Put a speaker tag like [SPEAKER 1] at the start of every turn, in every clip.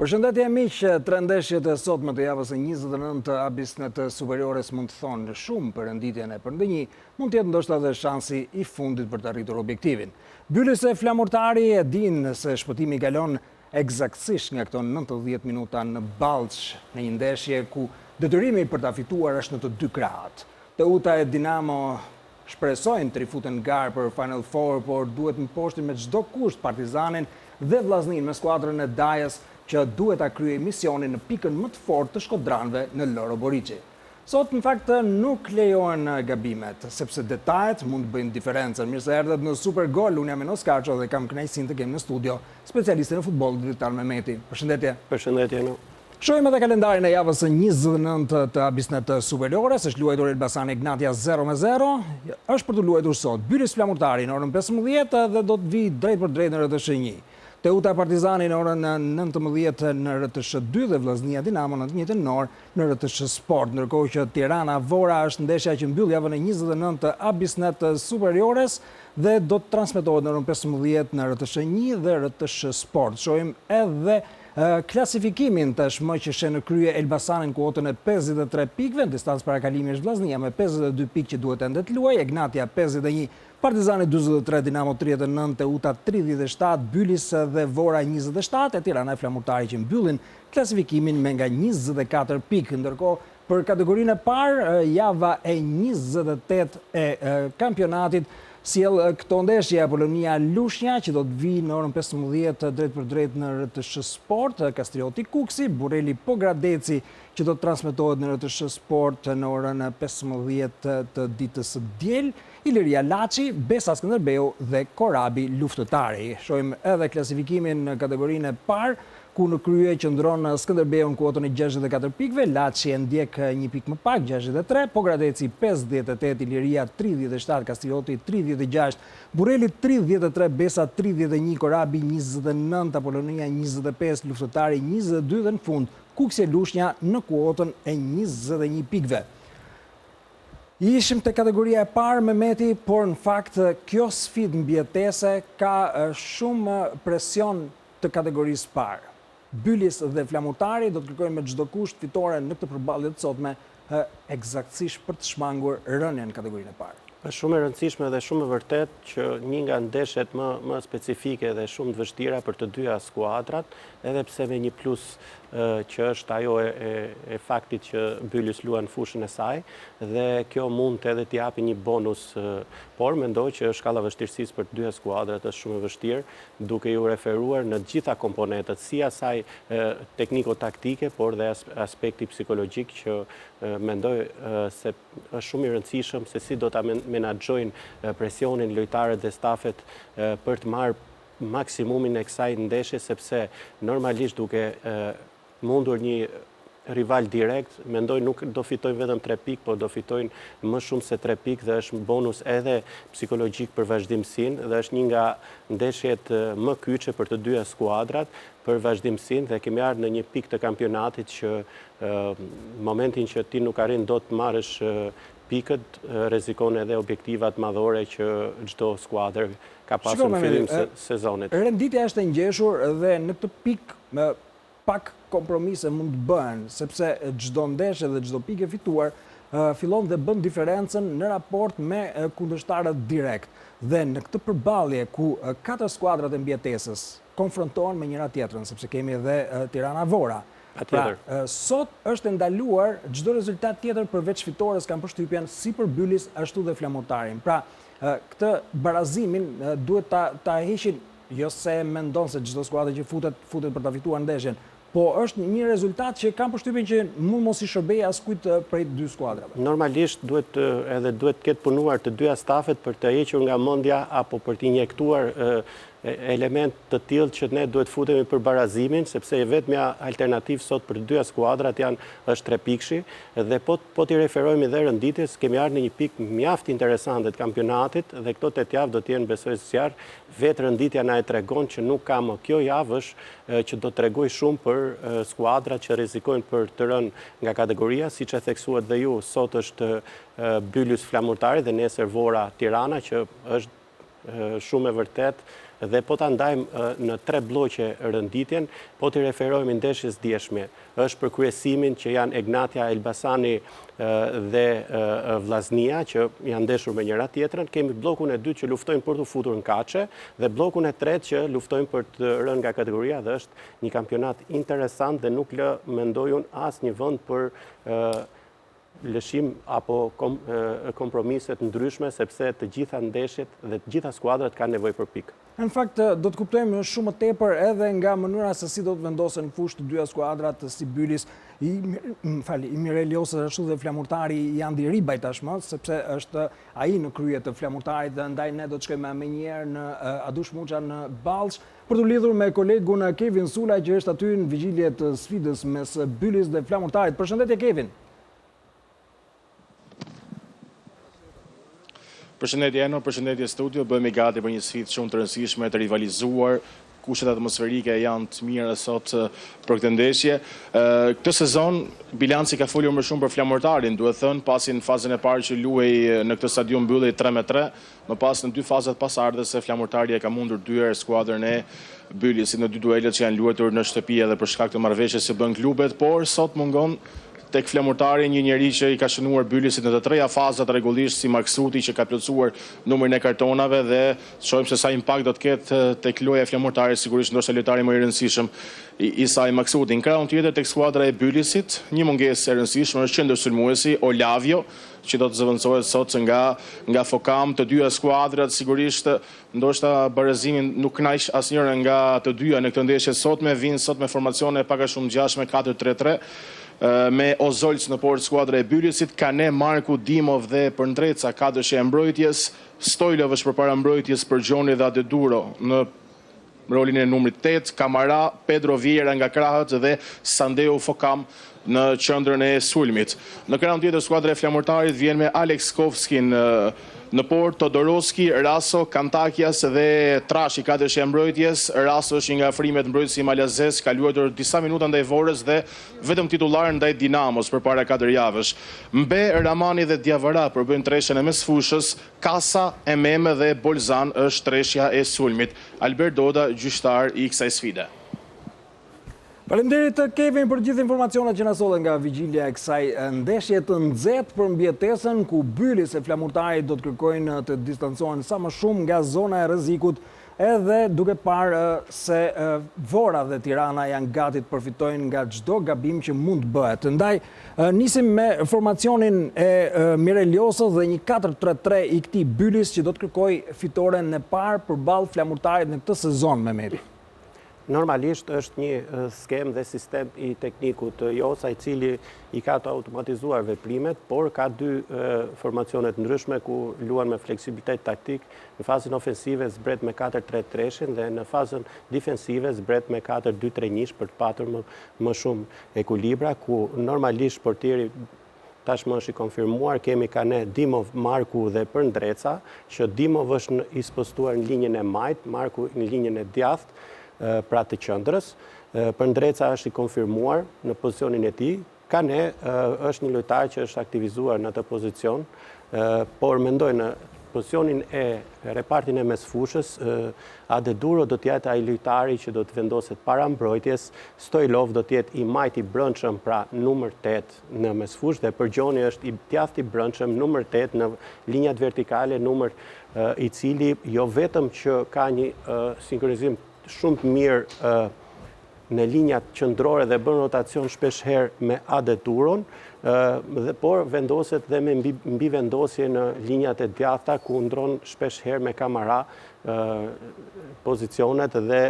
[SPEAKER 1] Përshëndetje miq, tre ndeshjet e sotme të javës së 29 të Abisnet Superiores mund të thonë shumë për renditjen e përndënjë, mund të jetë ndoshta edhe shansi i fundit për të arritur objektivin. Byllës e flamurtari e din se shpëtimi kalon eksaktësisht nga këto 90 minuta në Ballç, në një ndeshje ku detyrimi për ta fituar është në të dy krahat. Teuta e Dinamo shpresojnë të rifuten garë për Final Four, por duhet mposhtin me çdo kusht Partizanin dhe vllaznin me skuadrën e Dajës, që duhet ta kryej misionin në pikën më të fortë të shkodranëve në Loro Boriçi. Sot, në fakt, nuk lejohen gabimet, sepse detajet mund të bëjnë diferencën. Mirë se erdhët në Super Gol, unë jam Enos Karço dhe kam kënaqësinë të kem në studio specialistin në futboll Dritar Mehmeti. Përshëndetje.
[SPEAKER 2] Përshëndetje.
[SPEAKER 1] Shohim edhe kalendarin e javës së 29 të Abisnet Superiores, është luajtur Elbasani Ignatia 0-0, është për të luajtur sot Byllës Flamurtari në orën 15 dhe do të vi drejt për drejt në RTS1. Teuta Partizani në orën 19 në RTS2 dhe Vllaznia Dinamo në të njëjtën orë në RTS Sport, ndërkohë që Tirana Vora është ndeshja që mbyll javën e 29 të Abisnet Superiores dhe do të transmetohet në orën 15 në RTS1 dhe RTS Sport. Shohim edhe klasifikimin tashmë që sheh në krye Elbasanin ku otën e 53 pikëve, në distancë parakalimi është Vllaznia me 52 pikë që duhet ende të luajë, Ignatia 51, Partizani 43, Dinamo 39, Teuta 37, Bylis dhe Vora 27, e Tirana e Flamurtari që mbyllin klasifikimin me nga 24 pikë, ndërkohë për kategorinë e parë, java e 28 e kampionatit sjell këto ndeshje Apolonia Lushnja që do të vi në orën 15 drejt për drejt në RTS Sport, Kastrioti Kuksi, Bureli Pogradeci që do të transmetohet në RTS Sport në orën 15 të ditës së diel, Iliria Laçi, Besa Skënderbeu dhe Korabi Luftëtari. Shohim edhe klasifikimin në kategorinë e parë, ku në krye qëndron Skënderbeu në kuotën e 64 pikëve, Laçi e ndjek një pikë më pak, 63, Pogradeci 58, Iliria 37, Kastrioti 36, Bureli 33, Besa 31, Korabi 29, Apolonia 25, Luftëtari 22 dhe në fund Kuksi Lushnja në kuotën e 21 pikëve. Ishim te kategoria e parë Mehmeti, por në fakt kjo sfidë mbijetese ka shumë presion të kategorisë parë. Bylis dhe Flamurtari do të kërkojnë me çdo kusht fitore në këtë përballje të sotme eksaktësisht për të shmangur rënien në kategorinë e parë.
[SPEAKER 2] Është shumë e rëndësishme dhe shumë e vërtet që një nga ndeshjet më specifike dhe shumë të vështira për të dyja skuadrat, edhe pse me një plus që është ajo e faktit që Bylis luan fushën e saj, dhe kjo mund edhe t'i japi një bonus, por mendoj që shkalla vështirësisë për të dyja skuadrat është shumë e vështirë, duke ju referuar në gjitha komponentët, si asaj tekniko-taktike, por dhe aspekti psikologjik që mendoj se është shumë i rëndësishëm se si do ta menaxhojnë presionin lojtarët dhe stafet për të marrë maksimumin e kësaj ndeshje, sepse normalisht duke mundur një rival direkt, mendoj nuk do fitojnë vetëm 3 pikë, por do fitojnë më shumë se 3 pikë dhe është bonus edhe psikologjik për vazhdimsinë dhe është një nga ndeshjet më kyçe për të dyja skuadrat për vazhdimsinë dhe kemi ardhur në një pikë të kampionatit që momentin që ti nuk arrin dot të marrësh pikët, rrezikon edhe objektivat madhore që çdo skuadër ka pasur në fillim të sezonit.
[SPEAKER 1] Renditja është e ngjeshur dhe në këtë pikë pak kompromise mund të bëhen, sepse çdo ndeshje dhe çdo pikë e fituar fillon dhe bën diferencën në raport me kundërshtarët direkt. Dhe në këtë përballje ku 4 skuadrat e mbijetesës konfrontohen me njëra tjetrën, sepse kemi edhe Tirana Vora. Pra, sot është ndaluar çdo rezultat tjetër përveç fitores, kanë përshtypjen si për Bylis ashtu dhe Flamurtarin. Pra, këtë barazimin duhet ta heqin, jo se mendon se çdo skuadër që futet për ta fituar ndeshjen, po është një rezultat që kam përshtypjen që mund mos i shërbejë askujt prej dy skuadrave.
[SPEAKER 2] Normalisht duhet ketë punuar të dyja stafet për të hequr nga mendja apo për të injektuar element të tillë që ne duhet futemi për barazimin, sepse vetmja alternativë sot për të dyja skuadrat është 3 pikëshi dhe po t'i referojmë edhe renditjes, kemi ardhur në një pikë mjaft interesante të kampionatit dhe këto 8 javë do të jenë besoj sqar, vetë renditja na e tregon që nuk ka më kjo javësh që do të tregoj shumë për skuadrat që rrezikojnë për të rënë nga kategoria, siç e theksuat dhe ju, sot është Bylis Flamurtari dhe nesër Vora Tirana që është shumë e vërtet dhe po ta ndajmë në 3 bloqe rënditjen, po t'i referojmë ndeshjes djeshme. Është për kryesimin që janë Egnatia, Elbasani dhe Vllaznia që janë ndeshur me njëra tjetrën. Kemi bllokun e dytë që luftojnë për të futur në kaçe dhe bllokun e tretë që luftojnë për të rënë nga kategoria dhe është një kampionat interesant dhe nuk lë mendojun asnjë vend për lëshim apo kompromiset ndryshme sepse të gjitha ndeshjet dhe të gjitha skuadrat kanë nevojë për pikë.
[SPEAKER 1] Në fakt, do të kuptojmë shumë më tepër edhe nga mënyra se si do të vendosen fushë të dyja skuadrat, si Bylis, i Mireliosës ashtu dhe Flamurtari janë diribaj tashmë, sepse është ai në krye të Flamurtarit dhe ndaj ne do të shkojmë më njëherë në Adush Muça në Ballsh për të lidhur me kolegun Kevin Sulaj që është aty në vigjilje të sfidës mes Bylis dhe Flamurtarit. Përshëndetje Kevin.
[SPEAKER 3] Përshëndetje Eno, përshëndetje studio, bëhemi gati për një sfidë shumë të rëndësishme të rivalizuar, kushtet atmosferike janë të mira sot për këtë ndeshje. Këtë sezon, bilanci ka folur më shumë për Flamurtarin, duhet thënë, pasi në fazën e parë që luaj në këtë stadium mbyllej 3-3, më pas në 2 fazat pasardhëse Flamurtari e ka mundur 2 herë skuadrën e Bylisit në 2 duelet që janë luajtur në shtëpi edhe për shkak të marrëveshjes që bën klubet, por sot mungon tek Flamurtari një njeri që i ka shënuar Bylisit në të 3 fazat rregullisht si Maksuti që ka plotësuar numrin e kartonave dhe shohim se sa impakt do të ketë tek loja e Flamurtarit, sigurisht ndoshta lojtari më i rëndësishëm i saj Maksuti. Në krahun tjetër tek skuadra e Bylisit, një mungesë e rëndësishme është qendërsulmuesi Olavio, që do të zëvendësohet sot nga Fokam. Të dyja skuadrat sigurisht ndoshta barazimin nuk kënaq asnjëra nga të dyja në këtë ndeshje sotme, vinë sot me formacione pak a shumë ngjashme 4-3-3. Me Ozolc në port skuadra e Bylisit, Kane, Marku, Dimov dhe Përndreca ka dëshe e mbrojtjes, Stojlov është përpara mbrojtjes për Gjoni dhe Adeduro në rolin e numrit 8, Kamara, Pedro Vieira nga krahët dhe Sandeu Fokam në qendrën e sulmit. Në krahun tjetër skuadra e Flamurtarit vjen me Alex Kovskin në port, Todoroski, Raso, Kantakias dhe Trashi ka dëshe mbrojtjes. Raso është nga afrimet mbrojtësi malazes, ka luajtur disa minuta ndaj Vorës dhe vetëm titullar ndaj Dinamos përpara 4 javësh. Mbe, Ramani dhe Diavara përbëjnë treshjen e mesfushës, Kasa, Ememe dhe Bolzan është treshja e sulmit. Albert Doda, gjyqtar i kësaj sfide.
[SPEAKER 1] Faleminderit Kevin për gjithë informacionet që na sollen nga vigjilja e kësaj ndeshje të nxehtë për mbjetesën ku Bylis e Flamurtarit do të kërkojnë të distancohen sa më shumë nga zona e rrezikut, edhe duke parë se Vora dhe Tirana janë gati të përfitojnë nga çdo gabim që mund të bëhet. Ndaj nisim me formacionin e Mireliosës dhe një 4-3-3 i këtij Bylis që do të kërkojë fitoren e parë përballë Flamurtarit në këtë sezon, Mehmeti.
[SPEAKER 2] Normalisht është një skem dhe sistem i teknikut Josa i cili i ka të automatizuar veprimet, por ka 2 formacionet ndryshme ku luan me fleksibilitet taktik. Në fazën ofensive zbret me 4-3-3 dhe në fazën defensive zbret me 4-2-3-1 për të patur më shumë ekuilibra, ku normalisht portieri tashmë është i konfirmuar, kemi Kane, Dimov, Marku dhe Përndreca, që Dimov është i spostuar në linjën e majt, Marku në linjën e djathtë, pra të qendrës. Përndreca është i konfirmuar në pozicionin e tij. Kane është një lojtar që është aktivizuar në atë pozicion, por mendoj në pozicionin e repartin e mesfushës, Adeduro do të jetë ai lojtari që do të vendoset para mbrojtjes, Stojlov do të jetë i majt i brendshëm, pra numër 8 në mesfushë dhe Përgjoni është i djathtë i brendshëm, numër 8 në linjat vertikale, numër i cili jo vetëm që ka një sinkronizim shumë të mirë në linjat qendrore dhe bën rotacion shpesh herë me Adeturon, por vendoset dhe me mbi vendosje në linjat e djathta ku ndron shpesh herë me Kamara pozicionet dhe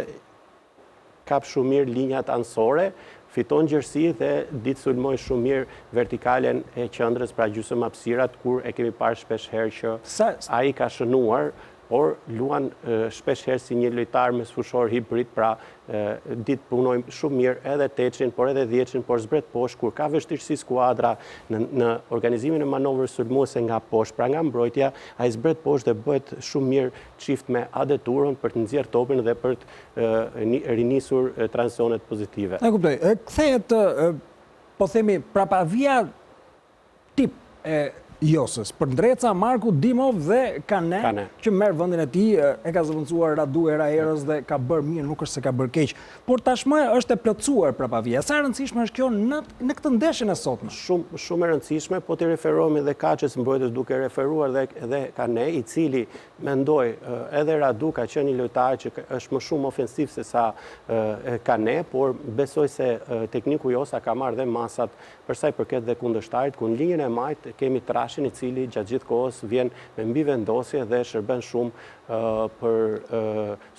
[SPEAKER 2] kap shumë mirë linjat anësore, fiton gjerësi dhe ditë sulmoj shumë mirë vertikalen e qendrës, pra gjysmë hapësirat, kur e kemi parë shpesh herë që ai ka shënuar, por luan shpesh herë si një lojtar mesfushor hibrid, pra ditë punojmë shumë mirë edhe 8-in, por edhe 10-in, por zbret poshtë, kur ka vështirësi skuadra në organizimin e manovrës sulmuese nga poshtë, pra nga mbrojtja, ai zbret poshtë dhe bëhet shumë mirë çift me Adeturon për të nxjerrë topin dhe për të rinisur tranzicionet pozitive.
[SPEAKER 1] E kuptoj. Kthehet, po themi, prapavia tip e Josës. Për Ndreca, Marku, Dimov dhe Kane, që merë vendin e tij, e ka zëvendësuar Radu Eraerës dhe ka bërë mirë, nuk është se ka bërë keq. Por tashmë është e plotësuar Prapavia. Sa e rëndësishme është kjo në këtë ndeshje e sotme?
[SPEAKER 2] Shumë e rëndësishme, po të referohemi dhe Kaçës mbrojtës duke referuar dhe Kane, i cili mendoj edhe Radu ka qenë një lojtar që është më shumë ofensiv se sa Kane, por besoj se tekniku Josa ka marrë dhe masat për sa i përket dhe kundërshtarit, ku në linjën e majt kemi Trashin, i cili gjatë gjithë kohës vjen me mbi vendosje dhe shërben shumë për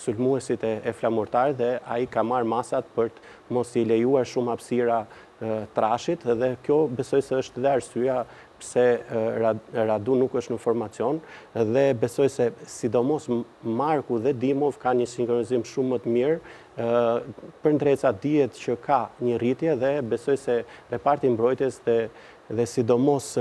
[SPEAKER 2] sulmuesit e flamurtarit, dhe ai ka marrë masat për të mos i lejuar shumë hapësira Trashit, dhe kjo besoj se është dhe arsyeja pse Radu nuk është në formacion, dhe besoj se sidomos Marku dhe Dimov ka një sinkronizim shumë më të mirë. Për Ndreca dihet që ka një rritje, dhe besoj se reparti mbrojtjes dhe sidomos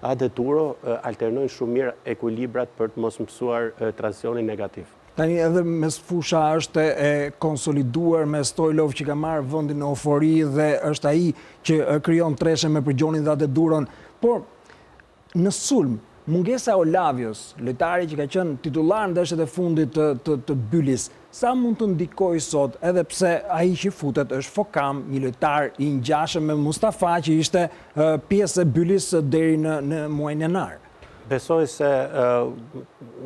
[SPEAKER 2] Ade Turo alternojnë shumë mirë ekuilibrat për të mos mësuar tranzicionin negativ.
[SPEAKER 1] Tani edhe mes fusha është e konsoliduar me Stojlov që ka marrë vendin në eufori dhe është ai që krijon treshe me Përgjonin dhe Ade Duron, por në sulm mungesa e Olavios, lojtari që ka qenë titullar në ndeshjet e fundit të Bylis, sa mund të ndikoj sot, edhe pse ai që futet është Fokam, një lojtar i ngjashëm me Mustafa që ishte pjesë e Bylis deri në muajin janar?
[SPEAKER 2] Besoj se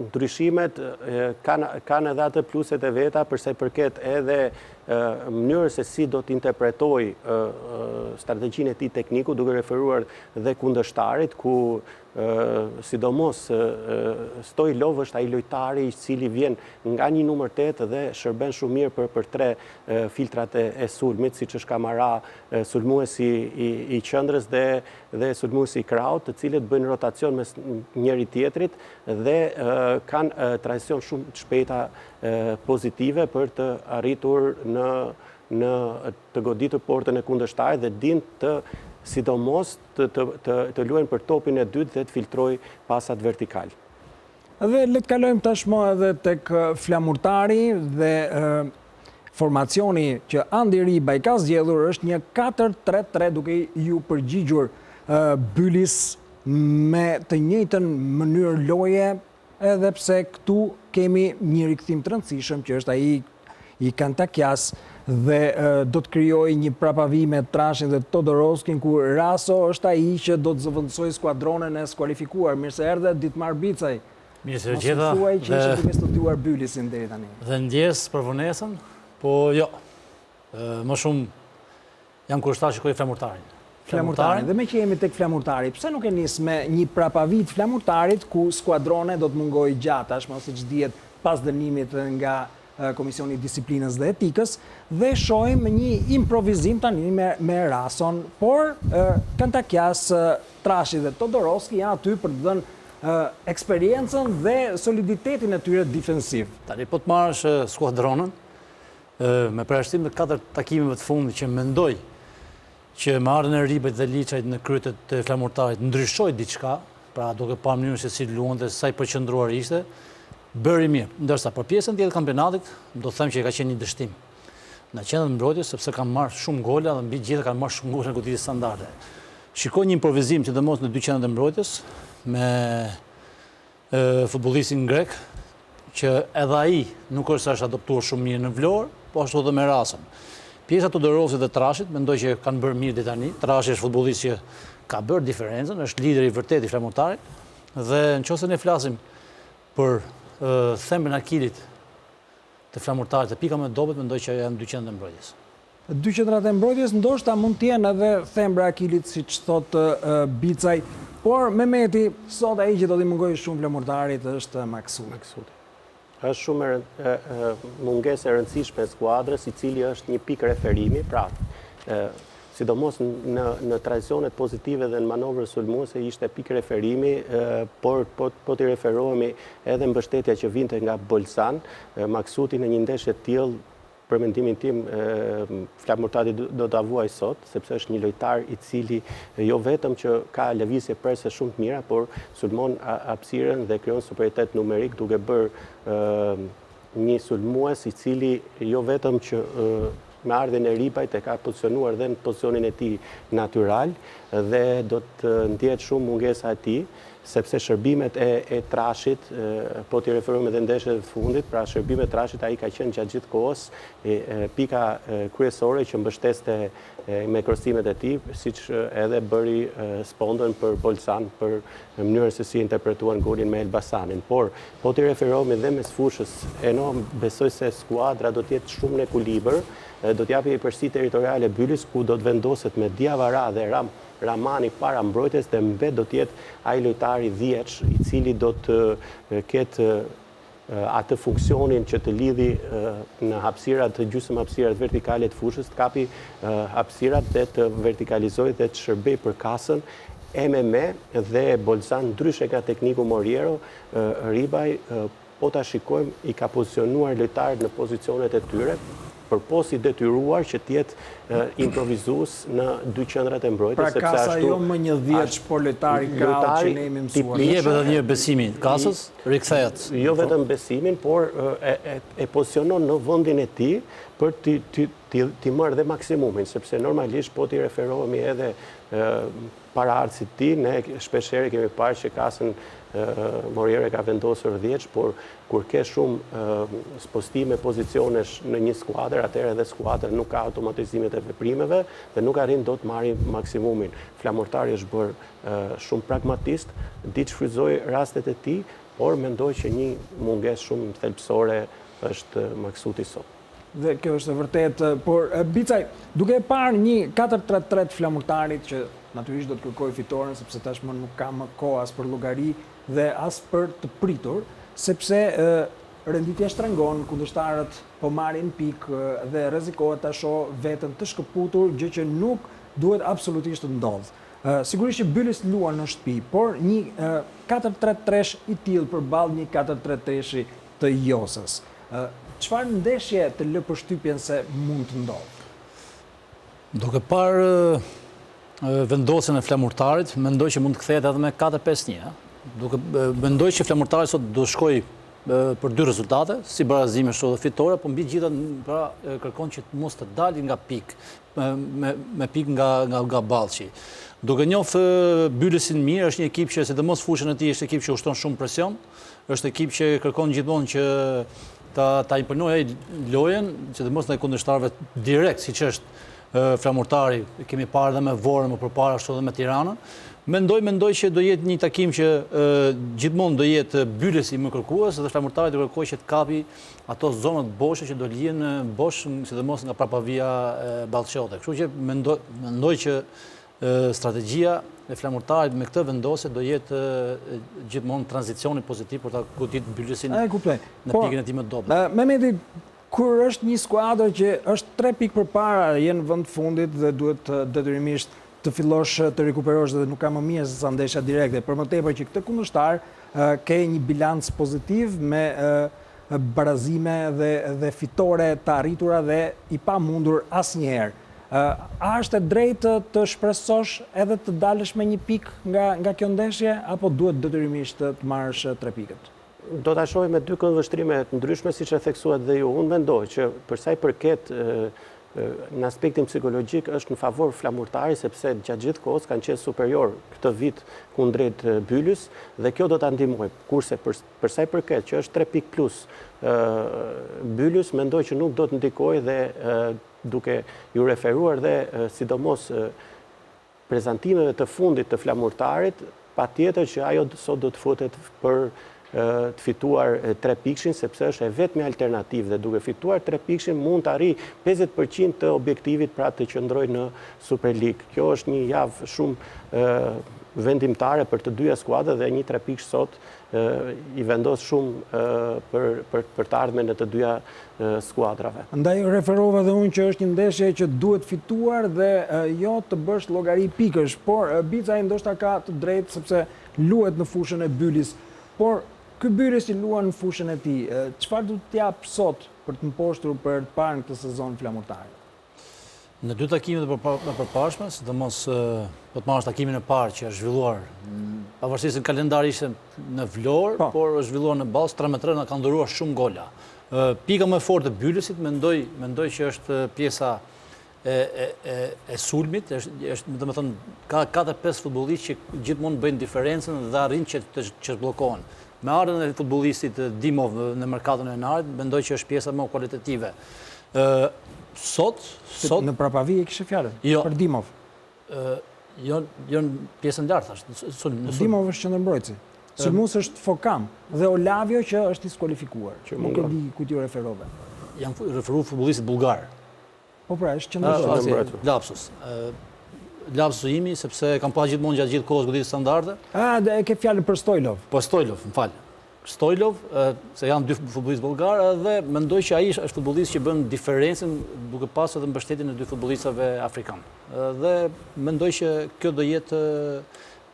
[SPEAKER 2] ndryshimet kanë edhe atë pluset e veta përsa i përket edhe mënyrës se si do të interpretoj strategjinë e tij tekniku, duke referuar dhe kundërshtarit, ku sidomos Stojlov është ai lojtari i cili vjen nga një numër 8 dhe shërben shumë mirë për tre filtrat e sulmit, siç është Kamara, sulmuesi i qendrës dhe sulmuesi i kraut, të cilët bëjnë rotacion mes njëri tjetrit dhe kanë tranzicion shumë të shpejta pozitive për të arritur në të goditur portën e kundërshtarit dhe din të sidomos të luajnë për topin e dytë dhe të filtroj pasat vertikal.
[SPEAKER 1] Dhe le të kalojmë tashmë edhe tek flamurtari dhe formacioni që Andi Riba i ka zgjedhur është një 4-3-3 duke ju përgjigjur Bylis me të njëjtën mënyrë loje, edhe pse këtu kemi një rikthim të rëndësishëm që është ai i Kantakjas dhe do të krijojë një prapavi me Trashin dhe Todorovskin, ku Raso është ai që do të zëvendësojë skuadronen e skualifikuar. Mirë se erdhe Ditmar Bicaj.
[SPEAKER 4] Mirë se gjeta.
[SPEAKER 1] Mos thuaj që ishte duke studiuar Bylisin deri tani.
[SPEAKER 4] Dhe ndjes për vonesën, po jo. Më shumë jam kurioz ta shikoj flamurtarin.
[SPEAKER 1] Flamurtarin. Dhe me që jemi tek flamurtari, pse nuk e nis me një prapavi të flamurtarit ku skuadrone do të mungojë gjatë, ashtu siç dihet pas dënimit nga Komisioni Disiplinës dhe Etikës, dhe shohim një improvizim tani me Rason, por Kantakjas, Trashi dhe Todorovski janë aty për të dhënë eksperiencën dhe soliditetin e tyre defensiv.
[SPEAKER 4] Tani po të marrësh skuadronën, me përjashtim të 4 takimeve të fundit që mendoj që me ardhen e Ribet dhe Liçajt në kryet të flamurtarit ndryshoi diçka, pra duke parë mënyrën se si luante, sa i përqendruar ishte, bëri mirë, ndërsa për pjesën tjetër kampionatit do të them që ka qenë një dështim në qendrën e mbrojtjes, sepse kanë marrë shumë gola dhe mbi gjithë kanë marrë shumë gola në goditje standarde. Shikoj një improvizim sidomos në dy qendrat e mbrojtjes me futbollistin grek, që edhe ai nuk është se është adoptuar shumë mirë në Vlorë, po ashtu edhe me Rasën. Pjesa Todorovsit dhe Trashit mendoj që kanë bërë mirë deri tani. Trashi është futbollist që ka bërë diferencën, është lideri i vërtet i flamurtarit, dhe nëse ne flasim për thembën e Akilit të flamurtarit dhe pika më dobët, mendoj që janë dy qendrat e mbrojtjes.
[SPEAKER 1] Dy qendrat e mbrojtjes ndoshta mund të jenë edhe thembra e Akilit, siç thot Bicaj, por Mehmeti sot ai që do t'i mungojë shumë flamurtarit është Maksuti.
[SPEAKER 2] Është shumë mungesë e rëndësishme e skuadrës, i cili është një pikë referimi, pra sidomos në tradicionet pozitive dhe në manovrën sulmuese ishte pikë referimi, por po t'i referohemi edhe mbështetja që vinte nga Bolsan, Maksuti në një ndeshje të tillë, për mendimin tim, flamurtari do ta vuaj sot, sepse është një lojtar i cili jo vetëm që ka lëvizje prerëse shumë të mira, por sulmon hapësirën dhe krijon superioritet numerik duke bërë një sulmues i cili jo vetëm që me ardhin e Ribajt e ka pozicionuar dhe në pozicionin e tij natyral dhe do të ndjehet shumë mungesa e tij, sepse shërbimet e Trashit, po t'i referojmë edhe ndeshjeve të fundit, pra shërbimet e Trashit ai ka qenë gjatë gjithë kohës pika kryesore që mbështeste me krosimet e tij, siç edhe bëri spondën për Bolzan për mënyrën se si interpretuan golin me Elbasanin. Por po t'i referojmë edhe mes fushës, besoj se skuadra do të jetë shumë në ekuilibër, do t'japi një përsi territoriale Bylis ku do të vendoset me Diawara dhe Ramani para mbrojtjes dhe mbet do të jetë ai lojtari 10 i cili do të ketë atë funksionin që të lidhi në hapësirat të gjysmë hapësirat vertikale të fushës, të kapi hapësirat dhe të vertikalizojë dhe të shërbej për kasën. MMA dhe Bolzan, ndryshe nga tekniku Moriero, Ribaj, po ta shikojmë, i ka pozicionuar lojtarët në pozicionet e tyre, për posi detyruar që t'jetë improvizues në dy qendrat e mbrojtjes,
[SPEAKER 1] sepse ashtu... Pra kasa jo më një 10, por lojtari krau që ne jemi mësuar.
[SPEAKER 4] I jep edhe një besimin kasës, rikthehet.
[SPEAKER 2] Jo vetëm besimin, por e pozicionon në vendin e tij për t'i marrë dhe maksimumin, sepse normalisht po t'i referohemi edhe para ardhësit ti, ne shpeshherë kemi parë që kasën Moriero ka vendosur 10, por kur ke shumë spostime pozicionesh në një skuadër, atëherë edhe skuadra nuk ka automatizimet e veprimeve dhe nuk arrin dot të marrë maksimumin. Flamurtari është bërë shumë pragmatist, di të shfrytëzoi rastet e tij, por mendoj që një mungesë shumë thelbësore është Maksuti sot.
[SPEAKER 1] Dhe kjo është e vërtet, por Bicaj, duke e parë një 4-3-3 të Flamurtarit që natyrisht do të kërkoj fitoren, sepse tashmë nuk ka më kohë as për llogari dhe as për të pritur, sepse renditja shtrengon, kundërshtarët po marrin pikë dhe rrezikohet ta shoh veten të shkëputur, gjë që nuk duhet absolutisht të ndodhë. Sigurisht që Bylis luan në shtëpi, por një 4-3-3 i tillë përballë një 4-3-3 të Josës. Çfarë ndeshje të lë përshtypjen se mund të ndodhë?
[SPEAKER 4] Duke parë vendosjen e Flamurtarit, mendoj që mund të kthehet edhe me 4-5-1. Mendoj që Flamurtari sot do shkoj për 2 rezultate, si barazime ashtu dhe fitore, po mbi gjitha pra kërkon që mos të dalë nga pikë, me pikë nga Ballçi. Duke njohur Bylisin mirë, është një ekip që sidomos fushën e tij është ekip që ushton shumë presion, është ekip që kërkon gjithmonë që ta imponojë lojën, sidomos ndaj kundërshtarëve direkt, siç është Flamurtari, kemi parë dhe me Vorën më përpara ashtu dhe me Tiranën. Mendoj që do jetë një takim që gjithmonë do jetë Bylisi më kërkues dhe Flamurtari do kërkojë që të kapi ato zonat boshe që do lihen bosh, sidomos nga prapavia e Ballçote. Kështu që mendoj që strategjia e Flamurtarit me këtë vendosje do jetë gjithmonë tranzicioni pozitiv për ta goditur Bylisin në pikën e tij më të dobët.
[SPEAKER 1] Mehmeti, kur është një skuadër që është 3 pikë përpara, jenë në vend fundit dhe duhet detyrimisht të fillosh të rikuperosh dhe nuk ka më mirë se sa ndeshja direkte, për më tepër që këtë kundërshtar ke një bilanc pozitiv me barazime dhe fitore të arritura dhe i pamundur asnjëherë. A është e drejtë të shpresosh edhe të dalësh me një pikë nga kjo ndeshje, apo duhet detyrimisht të marrësh 3 pikët?
[SPEAKER 2] Do ta shohim me 2 këndvështrime të ndryshme, siç e theksuat dhe ju. Unë mendoj që për sa i përket në aspektin psikologjik është në favor Flamurtarit, sepse gjatë gjithë kohës kanë qenë superior këtë vit kundrejt Bylis dhe kjo do ta ndihmojë. Kurse për sa i përket që është 3 pikë plus Bylis, mendoj që nuk do të ndikojë dhe duke ju referuar dhe sidomos prezantimeve të fundit të Flamurtarit, patjetër që ajo sot do të futet për të fituar 3 pikshin, sepse është e vetmi alternativë dhe duke fituar 3 pikshin mund të arrijë 50% të objektivit pra të qëndrojë në Super League. Kjo është një javë shumë vendimtare për të dyja skuadrat dhe një 3 pikë sot i vendos shumë për të ardhmen e të dyja skuadrave.
[SPEAKER 1] Andaj referova dhe unë që është një ndeshje që duhet fituar dhe jo të bësh llogari pikësh, por Bicaj ndoshta ka të drejtë sepse luhet në fushën e Bylis, por ky Bylis i luan në fushën e tij. Çfarë do të jap sot për të mposhtur për të parë këtë sezon Flamurtarit?
[SPEAKER 4] Në 2 takimet e përparshme, sidomos po të marrësh takimin e parë që është zhvilluar, pavarësisht se kalendari ishte në Vlorë, por është zhvilluar në Ballës 3-3, na ka nduruar shumë gola. Pika më fort e Bylesit, mendoj që është pjesa e sulmit, dhe më thënë, ka 4-5 futbollistë që gjithmonë bëjnë diferencën dhe arrin që të zhbllokohen. Me ardhen e futbollistit Dimov në merkatën e narit, mendoj që është pjesa më kualitative. Sot...
[SPEAKER 1] Në Prapavi e kishe fjalën, për Dimov.
[SPEAKER 4] Jo në pjesën lartë,
[SPEAKER 1] Dimov është qendërmbrojtësi. Sulmues është Fokam dhe Olavio që është diskualifikuar. Nuk e di ku ti referove.
[SPEAKER 4] Janë referuar futbollistit bullgar.
[SPEAKER 1] Po pra, është qendërmbrojtës.
[SPEAKER 4] Lapsus. Lapsus imi, sepse kam pa gjithmonë gjatë gjithë kohës goditje standarde.
[SPEAKER 1] Dhe e ke fjalën për Stojlov.
[SPEAKER 4] Po Stojlov, më fal. Stojlov, se janë 2 futbollistë bullgar dhe mendoj që ai është futbollist që bën diferencën duke pasur edhe mbështetjen e 2 futbollistëve afrikanë. Dhe mendoj që kjo do jetë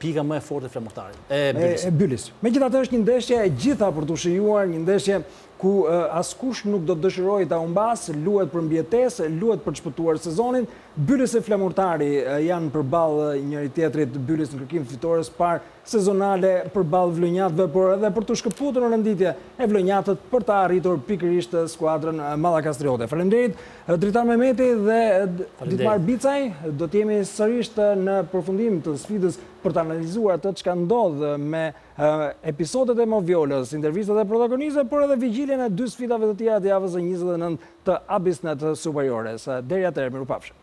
[SPEAKER 4] pika më e fortë e flamurtarit.
[SPEAKER 1] E Bylis. Megjithatë është një ndeshje e gjitha për të shijuar, një ndeshje ku askush nuk do të dëshirojë ta humbas, luhet për mbijetesë, luhet për të shpëtuar sezonin. Bylis e Flamurtari janë përballë njëri tjetrit, Bylis në kërkim fitores parë sezonale përballë Vlonjatëve, por edhe për të shkëputur në renditje e Vlonjatët për të arritur pikërisht skuadrën Mallakastriote. Faleminderit Dritan Mehmeti dhe Ditmar Bicaj. Do të jemi sërish në përfundim të sfidës për të analizuar atë çka ndodh me episodet e Moviolës, intervistat e protagonistëve, por edhe vigjiljen e 2 sfidave të tjera të javës së 29 të Abisnet Superiores. Deri atëherë, mirupafshim.